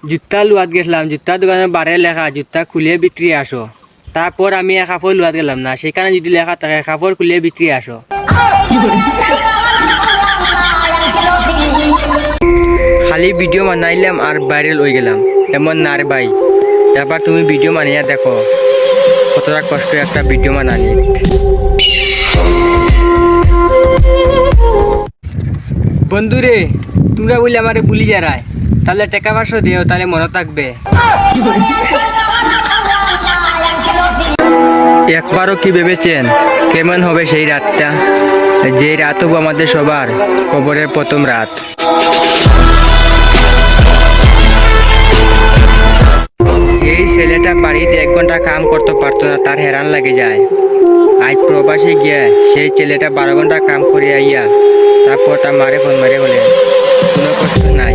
জুতা লুয়াত গেছিলাম, জুতা দোকানের বারে লেখা জুতা খুলে বিক্রি আসো। তারপর আমি এক কাপড় লুয়াত গেলাম না, সেখানে যদি লেখা থাকে কাপড় খুলে বিক্রি আসো। খালি ভিডিও বানাইলাম আর ভাইরাল হয়ে গেলাম, এমন না রে ভাই। এবার তুমি ভিডিও বানিয়ে দেখো কতটা কষ্ট একটা ভিডিও বানানি। বন্ধুরে, তোমরা বলে আমারে ভুলি যারায়, তাহলে টাকা পয়সা দিও, তাহলে মনে থাকবে। একবারও কি ভেবেছেন কেমন হবে সেই রাতটা, যে রাত হবো আমাদের সবার কবরের প্রথম রাত। এই ছেলেটা বাড়িতে 1 ঘন্টা কাম করতে পারতো না, তার হেরান লাগে যায়। আজ প্রবাসে গিয়া সেই ছেলেটা 12 ঘন্টা কাম করে আইয়া তারপর তার মারে ফোন মারে বলে কোনো কষ্ট নাই।